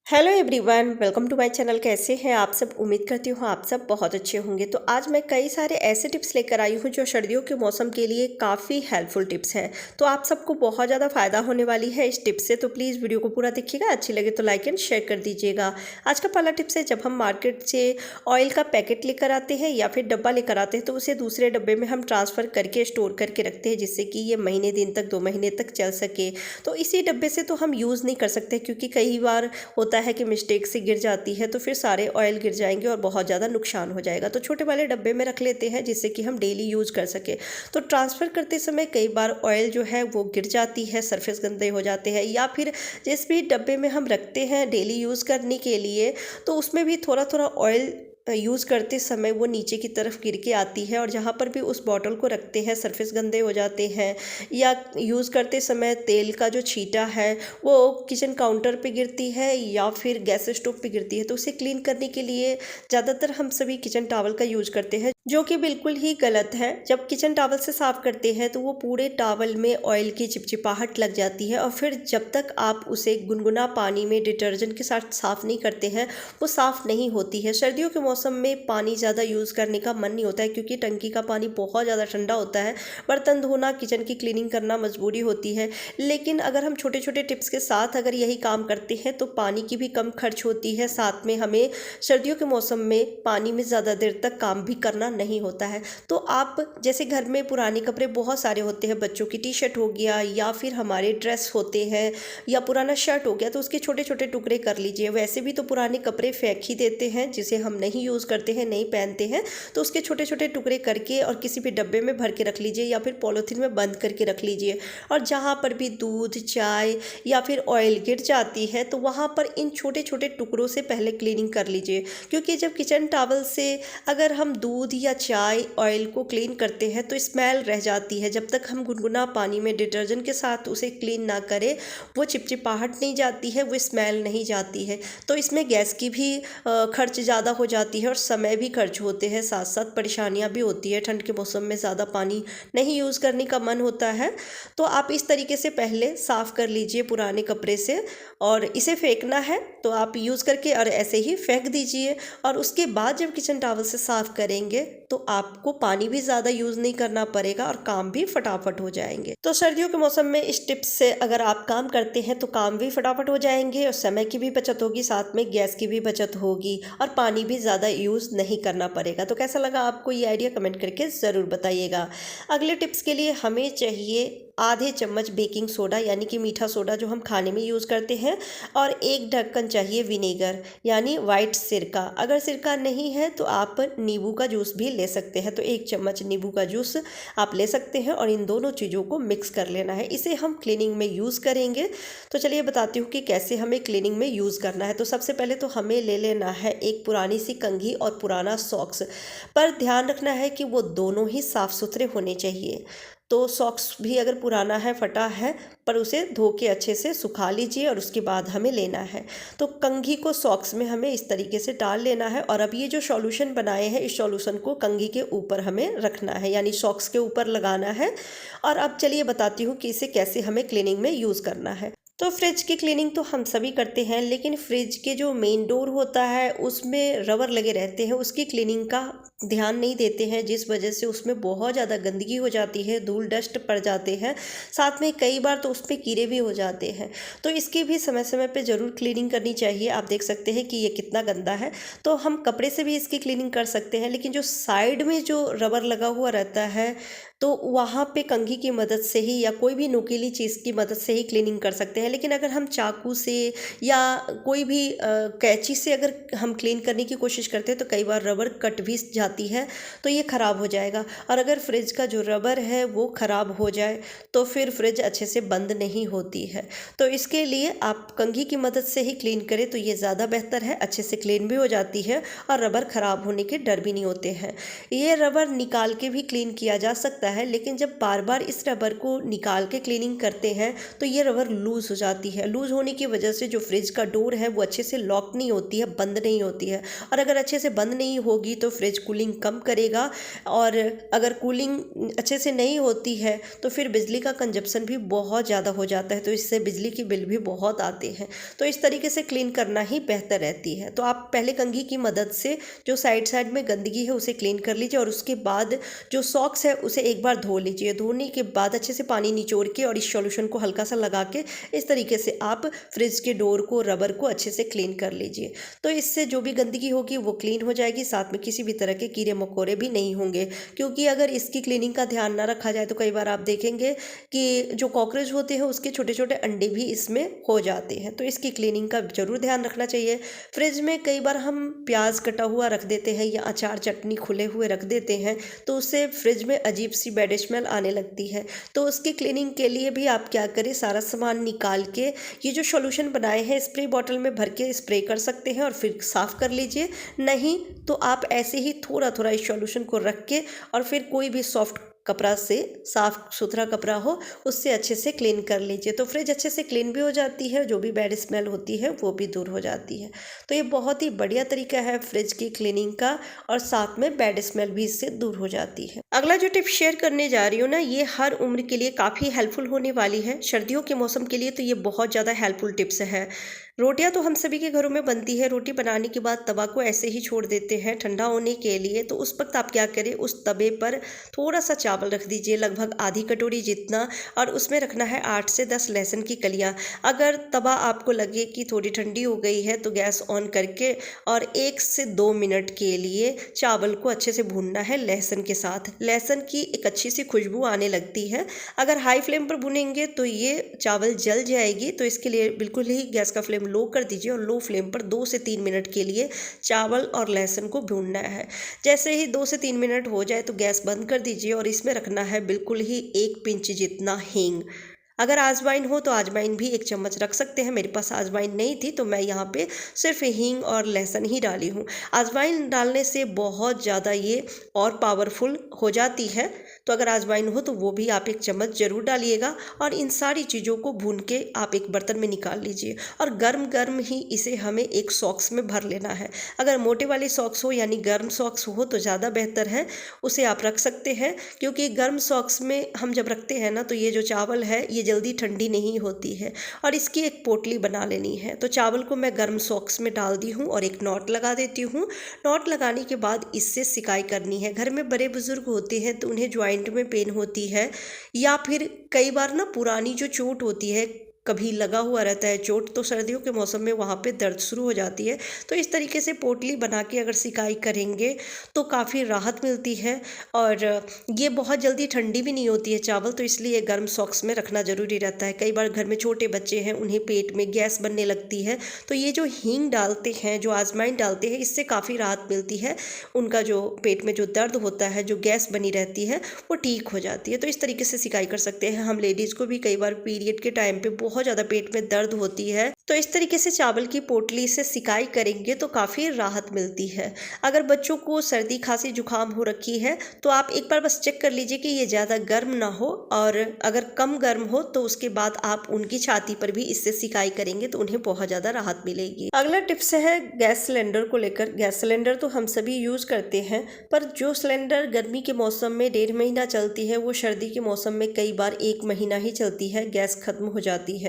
Hello everyone, welcome to my channel. कैसे हैं आप सब? उम्मीद करती हूँ आप सब बहुत अच्छे होंगे। तो आज मैं कई सारे ऐसे टिप्स लेकर आई हूँ जो सर्दियों के मौसम के लिए काफ़ी हेल्पफुल टिप्स हैं। तो आप सबको बहुत ज़्यादा फ़ायदा होने वाली है इस टिप्स से। तो प्लीज़ वीडियो को पूरा देखिएगा, अच्छी लगे तो लाइक एंड शेयर कर दीजिएगा। आज का पहला टिप्स है, जब हम मार्केट से ऑयल का पैकेट लेकर आते हैं या फिर डब्बा लेकर आते हैं तो उसे दूसरे डब्बे में हम ट्रांसफ़र करके स्टोर करके रखते हैं, जिससे कि ये महीने दिन तक 2 महीने तक चल सके। तो इसी डब्बे से तो हम यूज़ नहीं कर सकते, क्योंकि कई बार होता है कि मिस्टेक से गिर जाती है तो फिर सारे ऑयल गिर जाएंगे और बहुत ज़्यादा नुकसान हो जाएगा। तो छोटे वाले डब्बे में रख लेते हैं, जिससे कि हम डेली यूज़ कर सके। तो ट्रांसफ़र करते समय कई बार ऑयल जो है वो गिर जाती है, सरफेस गंदे हो जाते हैं, या फिर जिस भी डब्बे में हम रखते हैं डेली यूज़ करने के लिए, तो उसमें भी थोड़ा थोड़ा ऑयल यूज़ करते समय वो नीचे की तरफ गिर के आती है, और जहाँ पर भी उस बॉटल को रखते हैं सरफेस गंदे हो जाते हैं। या यूज़ करते समय तेल का जो छींटा है वो किचन काउंटर पे गिरती है या फिर गैस स्टोव पे गिरती है। तो उसे क्लीन करने के लिए ज़्यादातर हम सभी किचन टॉवल का यूज़ करते हैं, जो कि बिल्कुल ही गलत है। जब किचन टॉवल से साफ़ करते हैं तो वो पूरे टॉवल में ऑयल की चिपचिपाहट लग जाती है, और फिर जब तक आप उसे गुनगुना पानी में डिटर्जेंट के साथ साफ़ नहीं करते हैं वो साफ़ नहीं होती है। सर्दियों के मौसम में पानी ज़्यादा यूज़ करने का मन नहीं होता है, क्योंकि टंकी का पानी बहुत ज़्यादा ठंडा होता है। बर्तन धोना, किचन की क्लीनिंग करना मजबूरी होती है। लेकिन अगर हम छोटे छोटे टिप्स के साथ अगर यही काम करते हैं तो पानी की भी कम खर्च होती है, साथ में हमें सर्दियों के मौसम में पानी में ज़्यादा देर तक काम भी करना नहीं होता है। तो आप जैसे घर में पुराने कपड़े बहुत सारे होते हैं, बच्चों की टी शर्ट हो गया या फिर हमारे ड्रेस होते हैं या पुराना शर्ट हो गया, तो उसके छोटे छोटे टुकड़े कर लीजिए। वैसे भी तो पुराने कपड़े फेंक ही देते हैं, जिसे हम नहीं यूज़ करते हैं, नहीं पहनते हैं, तो उसके छोटे छोटे टुकड़े करके और किसी भी डब्बे में भर के रख लीजिए या फिर पॉलीथीन में बंद करके रख लीजिए। और जहाँ पर भी दूध, चाय या फिर ऑयल गिर जाती है तो वहाँ पर इन छोटे छोटे टुकड़ों से पहले क्लीनिंग कर लीजिए। क्योंकि जब किचन टॉवल से अगर हम दूध या चाय, ऑयल को क्लीन करते हैं तो स्मेल रह जाती है। जब तक हम गुनगुना पानी में डिटर्जेंट के साथ उसे क्लीन ना करें वो चिपचिपाहट नहीं जाती है, वो स्मेल नहीं जाती है। तो इसमें गैस की भी खर्च ज़्यादा हो जाती है और समय भी खर्च होते हैं, साथ साथ परेशानियाँ भी होती है। ठंड के मौसम में ज़्यादा पानी नहीं यूज़ करने का मन होता है। तो आप इस तरीके से पहले साफ़ कर लीजिए पुराने कपड़े से, और इसे फेंकना है तो आप यूज़ करके और ऐसे ही फेंक दीजिए। और उसके बाद जब किचन टॉवल से साफ़ करेंगे तो आपको पानी भी ज़्यादा यूज़ नहीं करना पड़ेगा और काम भी फटाफट हो जाएंगे। तो सर्दियों के मौसम में इस टिप्स से अगर आप काम करते हैं तो काम भी फटाफट हो जाएंगे और समय की भी बचत होगी, साथ में गैस की भी बचत होगी और पानी भी ज़्यादा यूज़ नहीं करना पड़ेगा। तो कैसा लगा आपको ये आइडिया? कमेंट करके ज़रूर बताइएगा। अगले टिप्स के लिए हमें चाहिए आधे चम्मच बेकिंग सोडा, यानी कि मीठा सोडा जो हम खाने में यूज़ करते हैं, और एक ढक्कन चाहिए विनेगर यानी वाइट सिरका। अगर सिरका नहीं है तो आप नींबू का जूस भी ले सकते हैं। तो 1 चम्मच नींबू का जूस आप ले सकते हैं और इन दोनों चीज़ों को मिक्स कर लेना है। इसे हम क्लीनिंग में यूज़ करेंगे। तो चलिए बताती हूँ कि कैसे हमें क्लीनिंग में यूज़ करना है। तो सबसे पहले तो हमें ले लेना है एक पुरानी सी कंघी और पुराना सॉक्स, पर ध्यान रखना है कि वो दोनों ही साफ़ सुथरे होने चाहिए। तो सॉक्स भी अगर पुराना है, फटा है, पर उसे धो के अच्छे से सुखा लीजिए और उसके बाद हमें लेना है। तो कंघी को सॉक्स में हमें इस तरीके से डाल लेना है, और अब ये जो सॉल्यूशन बनाए हैं इस सॉल्यूशन को कंघी के ऊपर हमें रखना है, यानी सॉक्स के ऊपर लगाना है। और अब चलिए बताती हूँ कि इसे कैसे हमें क्लीनिंग में यूज़ करना है। तो फ्रिज की क्लीनिंग तो हम सभी करते हैं, लेकिन फ्रिज के जो मेन डोर होता है उसमें रबर लगे रहते हैं, उसकी क्लीनिंग का ध्यान नहीं देते हैं, जिस वजह से उसमें बहुत ज़्यादा गंदगी हो जाती है, धूल डस्ट पड़ जाते हैं, साथ में कई बार तो उस पर कीड़े भी हो जाते हैं। तो इसकी भी समय समय पे ज़रूर क्लीनिंग करनी चाहिए। आप देख सकते हैं कि ये कितना गंदा है। तो हम कपड़े से भी इसकी क्लीनिंग कर सकते हैं, लेकिन जो साइड में जो रबर लगा हुआ रहता है तो वहाँ पे कंघी की मदद से ही या कोई भी नुकीली चीज़ की मदद से ही क्लीनिंग कर सकते हैं। लेकिन अगर हम चाकू से या कोई भी कैंची से अगर हम क्लीन करने की कोशिश करते हैं तो कई बार रबर कट भी जाती है, तो ये ख़राब हो जाएगा। और अगर फ्रिज का जो रबर है वो ख़राब हो जाए तो फिर फ्रिज अच्छे से बंद नहीं होती है। तो इसके लिए आप कंघी की मदद से ही क्लीन करें तो ये ज़्यादा बेहतर है, अच्छे से क्लीन भी हो जाती है और रबर ख़राब होने के डर भी नहीं होते हैं। ये रबर निकाल के भी क्लीन किया जा सकता आता है, लेकिन जब बार बार इस रबर को निकाल के क्लीनिंग करते हैं तो ये रबर लूज़ हो जाती है। लूज़ होने की वजह से जो फ्रिज का डोर है वो अच्छे से लॉक नहीं होती है, बंद नहीं होती है। और अगर अच्छे से बंद नहीं होगी तो फ्रिज कूलिंग कम करेगा, और अगर कूलिंग अच्छे से नहीं होती है तो फिर बिजली का कंजप्शन भी बहुत ज़्यादा हो जाता है, तो इससे बिजली की बिल भी बहुत आते हैं। तो इस तरीके से क्लीन करना ही बेहतर रहती है। तो आप पहले कंघी की मदद से जो साइड साइड में गंदगी है उसे क्लीन कर लीजिए, और उसके बाद जो सॉक्स है उसे एक बार धो लीजिए। धोने के बाद अच्छे से पानी निचोड़ के और इस सॉल्यूशन को हल्का सा लगा के इस तरीके से आप फ्रिज के डोर को, रबर को अच्छे से क्लीन कर लीजिए। तो इससे जो भी गंदगी होगी वो क्लीन हो जाएगी, साथ में किसी भी तरह के कीड़े मकोड़े भी नहीं होंगे। क्योंकि अगर इसकी क्लीनिंग का ध्यान ना रखा जाए तो कई बार आप देखेंगे कि जो कॉकरोच होते हैं उसके छोटे छोटे अंडे भी इसमें हो जाते हैं। तो इसकी क्लीनिंग का जरूर ध्यान रखना चाहिए। फ्रिज में कई बार हम प्याज कटा हुआ रख देते हैं या अचार चटनी खुले हुए रख देते हैं, तो उससे फ्रिज में अजीब सी बैड स्मेल आने लगती है। तो उसकी क्लीनिंग के लिए भी आप क्या करें, सारा सामान निकाल के ये जो सॉल्यूशन बनाए हैं स्प्रे बॉटल में भर के स्प्रे कर सकते हैं और फिर साफ़ कर लीजिए। नहीं तो आप ऐसे ही थोड़ा थोड़ा इस सॉल्यूशन को रख के और फिर कोई भी सॉफ्ट कपड़ा से, साफ़ सुथरा कपड़ा हो, उससे अच्छे से क्लीन कर लीजिए। तो फ्रिज अच्छे से क्लीन भी हो जाती है, जो भी बैड स्मेल होती है वो भी दूर हो जाती है। तो ये बहुत ही बढ़िया तरीका है फ्रिज की क्लीनिंग का, और साथ में बैड स्मेल भी इससे दूर हो जाती है। अगला जो टिप शेयर करने जा रही हूँ ना, ये हर उम्र के लिए काफ़ी हेल्पफुल होने वाली है। सर्दियों के मौसम के लिए तो ये बहुत ज़्यादा हेल्पफुल टिप्स है। रोटियां तो हम सभी के घरों में बनती है। रोटी बनाने के बाद तवा को ऐसे ही छोड़ देते हैं ठंडा होने के लिए। तो उस वक्त आप क्या करें, उस तवे पर थोड़ा सा चावल रख दीजिए, लगभग आधी कटोरी जितना, और उसमें रखना है 8 से 10 लहसुन की कलियां। अगर तवा आपको लगे कि थोड़ी ठंडी हो गई है तो गैस ऑन करके और 1 से 2 मिनट के लिए चावल को अच्छे से भूनना है लहसुन के साथ। लहसुन की एक अच्छी सी खुशबू आने लगती है। अगर हाई फ्लेम पर भुनेंगे तो ये चावल जल जाएगी, तो इसके लिए बिल्कुल ही गैस का फ्लेम लो कर दीजिए और लो फ्लेम पर 2 से 3 मिनट के लिए चावल और लहसुन को भूनना है। जैसे ही 2 से 3 मिनट हो जाए तो गैस बंद कर दीजिए और इसमें रखना है बिल्कुल ही 1 पिंच जितना हींग। अगर आजवाइन हो तो आजवाइन भी 1 चम्मच रख सकते हैं। मेरे पास आजवाइन नहीं थी तो मैं यहाँ पे सिर्फ हींग और लहसुन ही डाली हूँ। आजवाइन डालने से बहुत ज़्यादा ये और पावरफुल हो जाती है। तो अगर आजवाइन हो तो वो भी आप 1 चम्मच ज़रूर डालिएगा, और इन सारी चीज़ों को भून के आप एक बर्तन में निकाल लीजिए, और गर्म गर्म ही इसे हमें एक सॉक्स में भर लेना है। अगर मोटे वाली सॉक्स हो यानी गर्म सॉक्स हो तो ज़्यादा बेहतर है, उसे आप रख सकते हैं। क्योंकि गर्म सॉक्स में हम जब रखते हैं ना तो ये जो चावल है ये जल्दी ठंडी नहीं होती है, और इसकी एक पोटली बना लेनी है। तो चावल को मैं गर्म सॉक्स में डाल दी हूँ और एक नॉट लगा देती हूँ। नॉट लगाने के बाद इससे सिकाई करनी है। घर में बड़े बुजुर्ग होते हैं तो उन्हें ज्वाइंट में पेन होती है, या फिर कई बार ना पुरानी जो चोट होती है, कभी लगा हुआ रहता है चोट, तो सर्दियों के मौसम में वहाँ पे दर्द शुरू हो जाती है। तो इस तरीके से पोटली बना के अगर सिकाई करेंगे तो काफ़ी राहत मिलती है, और ये बहुत जल्दी ठंडी भी नहीं होती है चावल, तो इसलिए गर्म सॉक्स में रखना ज़रूरी रहता है। कई बार घर में छोटे बच्चे हैं, उन्हें पेट में गैस बनने लगती है, तो ये जो हींग डालते हैं, जो आजवाइन डालते हैं, इससे काफ़ी राहत मिलती है। उनका जो पेट में जो दर्द होता है, जो गैस बनी रहती है, वो ठीक हो जाती है। तो इस तरीके से सिकाई कर सकते हैं। हम लेडीज़ को भी कई बार पीरियड के टाइम पे बहुत ज़्यादा पेट में दर्द होती है, तो इस तरीके से चावल की पोटली से सिकाई करेंगे तो काफ़ी राहत मिलती है। अगर बच्चों को सर्दी खांसी जुकाम हो रखी है तो आप एक बार बस चेक कर लीजिए कि ये ज़्यादा गर्म ना हो, और अगर कम गर्म हो तो उसके बाद आप उनकी छाती पर भी इससे सिकाई करेंगे तो उन्हें बहुत ज़्यादा राहत मिलेगी। अगला टिप्स है गैस सिलेंडर को लेकर। गैस सिलेंडर तो हम सभी यूज़ करते हैं, पर जो सिलेंडर गर्मी के मौसम में 1.5 महीना चलती है वो सर्दी के मौसम में कई बार 1 महीना ही चलती है, गैस खत्म हो जाती है।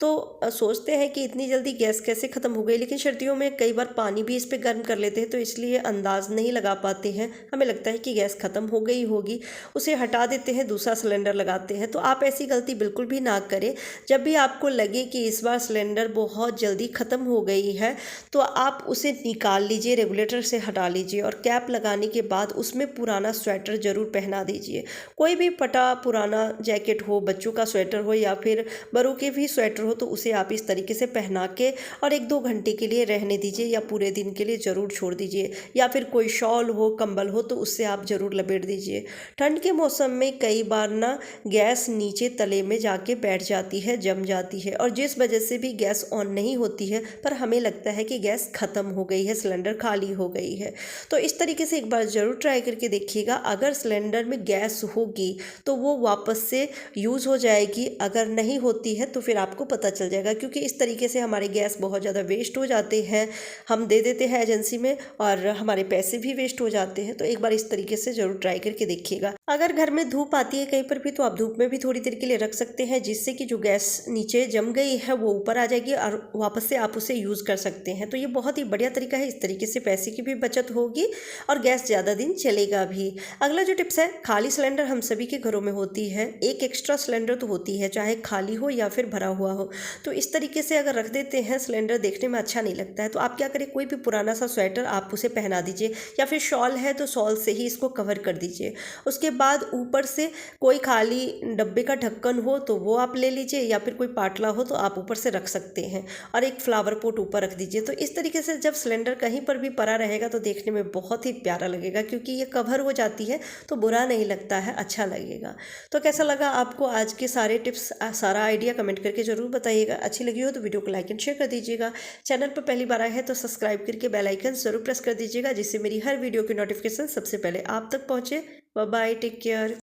तो सोचते हैं कि इतनी जल्दी गैस कैसे ख़त्म हो गई, लेकिन सर्दियों में कई बार पानी भी इस पे गर्म कर लेते हैं, तो इसलिए अंदाज़ नहीं लगा पाते हैं। हमें लगता है कि गैस ख़त्म हो गई होगी, उसे हटा देते हैं, दूसरा सिलेंडर लगाते हैं। तो आप ऐसी गलती बिल्कुल भी ना करें। जब भी आपको लगे कि इस बार सिलेंडर बहुत जल्दी ख़त्म हो गई है तो आप उसे निकाल लीजिए, रेगुलेटर से हटा लीजिए, और कैप लगाने के बाद उसमें पुराना स्वेटर ज़रूर पहना दीजिए। कोई भी फटा पुराना जैकेट हो, बच्चों का स्वेटर हो, या फिर बड़ों हल्के भी स्वेटर हो तो उसे आप इस तरीके से पहना के और 1-2 घंटे के लिए रहने दीजिए या पूरे दिन के लिए ज़रूर छोड़ दीजिए, या फिर कोई शॉल हो, कंबल हो तो उससे आप ज़रूर लपेट दीजिए। ठंड के मौसम में कई बार ना गैस नीचे तले में जाके बैठ जाती है, जम जाती है, और जिस वजह से भी गैस ऑन नहीं होती है पर हमें लगता है कि गैस ख़त्म हो गई है, सिलेंडर खाली हो गई है। तो इस तरीके से एक बार ज़रूर ट्राई करके देखिएगा। अगर सिलेंडर में गैस होगी तो वो वापस से यूज़ हो जाएगी, अगर नहीं होती है तो फिर आपको पता चल जाएगा, क्योंकि इस तरीके से हमारे गैस बहुत ज़्यादा वेस्ट हो जाते हैं। हम दे देते हैं एजेंसी में और हमारे पैसे भी वेस्ट हो जाते हैं। तो एक बार इस तरीके से ज़रूर ट्राई करके देखिएगा। अगर घर में धूप आती है कहीं पर भी तो आप धूप में भी थोड़ी देर के लिए रख सकते हैं, जिससे कि जो गैस नीचे जम गई है वो ऊपर आ जाएगी और वापस से आप उसे यूज़ कर सकते हैं। तो ये बहुत ही बढ़िया तरीका है। इस तरीके से पैसे की भी बचत होगी और गैस ज़्यादा दिन चलेगा भी। अगला जो टिप्स है, खाली सिलेंडर हम सभी के घरों में होती है, एक एक्स्ट्रा सिलेंडर तो होती है, चाहे खाली हो या फिर भरा हुआ हो। तो इस तरीके से अगर रख देते हैं सिलेंडर, देखने में अच्छा नहीं लगता है, तो आप क्या करें, कोई भी पुराना सा स्वेटर आप उसे पहना दीजिए, या फिर शॉल है तो शॉल से ही इसको कवर कर दीजिए। उसके बाद ऊपर से कोई खाली डब्बे का ढक्कन हो तो वो आप ले लीजिए, या फिर कोई पाटला हो तो आप ऊपर से रख सकते हैं, और एक फ्लावर पॉट ऊपर रख दीजिए। तो इस तरीके से जब सिलेंडर कहीं पर भी पड़ा रहेगा तो देखने में बहुत ही प्यारा लगेगा, क्योंकि ये कवर हो जाती है तो बुरा नहीं लगता है, अच्छा लगेगा। तो कैसा लगा आपको आज के सारे टिप्स, सारा आइडिया कमेंट करके ज़रूर बताइएगा। अच्छी लगी हो तो वीडियो को लाइक एंड शेयर कर दीजिएगा। चैनल पर पहली बार आए हैं तो सब्सक्राइब करके बेल आइकन ज़रूर प्रेस कर दीजिएगा, जिससे मेरी हर वीडियो की नोटिफिकेशन सबसे पहले आप तक पहुँचे। Bye bye, take care.